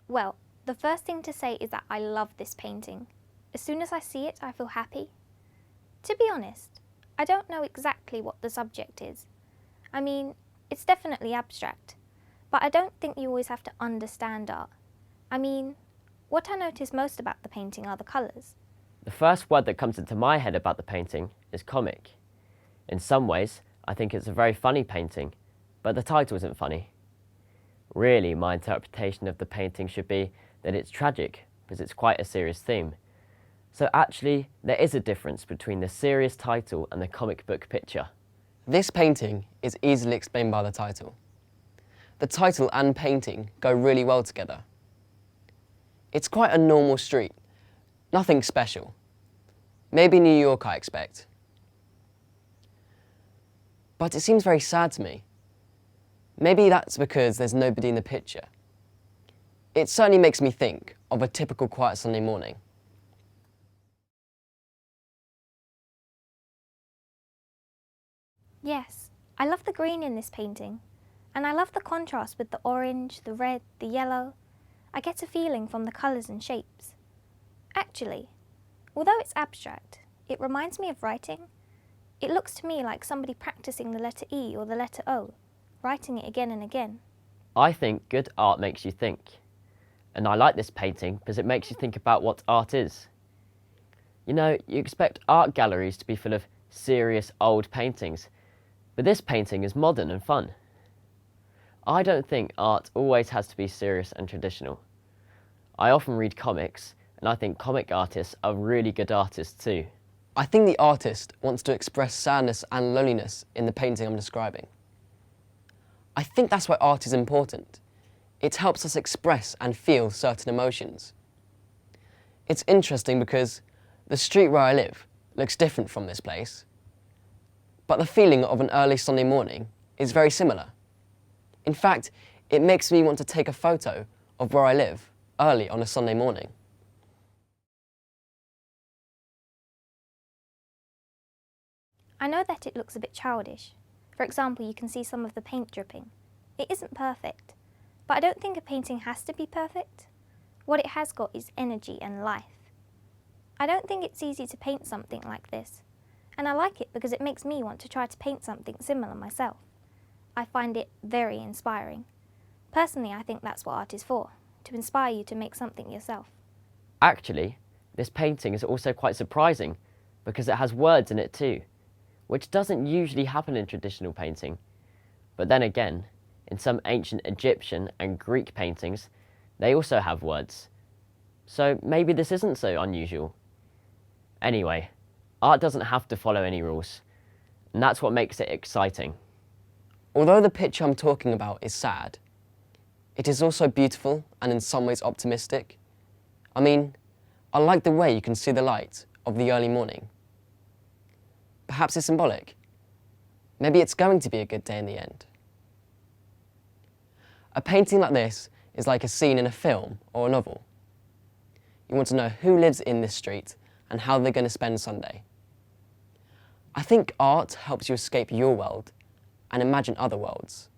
Well, the first thing to say is that I love this painting. As soon as I see it, I feel happy. To be honest, I don't know exactly what the subject is. I mean, it's definitely abstract, but I don't think you always have to understand art. I mean, what I notice most about the painting are the colours. The first word that comes into my head about the painting is comic. In some ways, I think it's a very funny painting, but the title isn't funny. Really, my interpretation of the painting should be that it's tragic, because it's quite a serious theme. So actually, there is a difference between the serious title and the comic book picture. This painting is easily explained by the title. The title and painting go really well together. It's quite a normal street, nothing special. Maybe New York, I expect. But it seems very sad to me. Maybe that's because there's nobody in the picture. It certainly makes me think of a typical quiet Sunday morning. Yes, I love the green in this painting, and I love the contrast with the orange, the red, the yellow. I get a feeling from the colours and shapes. Actually, although it's abstract, it reminds me of writing. It looks to me like somebody practising the letter E or the letter O, writing it again and again. I think good art makes you think. And I like this painting because it makes you think about what art is. You know, you expect art galleries to be full of serious old paintings, but this painting is modern and fun. I don't think art always has to be serious and traditional. I often read comics, and I think comic artists are really good artists too. I think the artist wants to express sadness and loneliness in the painting I'm describing. I think that's why art is important. It helps us express and feel certain emotions. It's interesting because the street where I live looks different from this place, but the feeling of an early Sunday morning is very similar. In fact, it makes me want to take a photo of where I live early on a Sunday morning. I know that it looks a bit childish. For example, you can see some of the paint dripping. It isn't perfect, but I don't think a painting has to be perfect. What it has got is energy and life. I don't think it's easy to paint something like this, and I like it because it makes me want to try to paint something similar myself. I find it very inspiring. Personally, I think that's what art is for, to inspire you to make something yourself. Actually, this painting is also quite surprising because it has words in it too, which doesn't usually happen in traditional painting. But then again, in some ancient Egyptian and Greek paintings, they also have words. So maybe this isn't so unusual. Anyway, art doesn't have to follow any rules, and that's what makes it exciting. Although the picture I'm talking about is sad, it is also beautiful and in some ways optimistic. I mean, I like the way you can see the light of the early morning. Perhaps it's symbolic. Maybe it's going to be a good day in the end. A painting like this is like a scene in a film or a novel. You want to know who lives in this street and how they're going to spend Sunday. I think art helps you escape your world and imagine other worlds.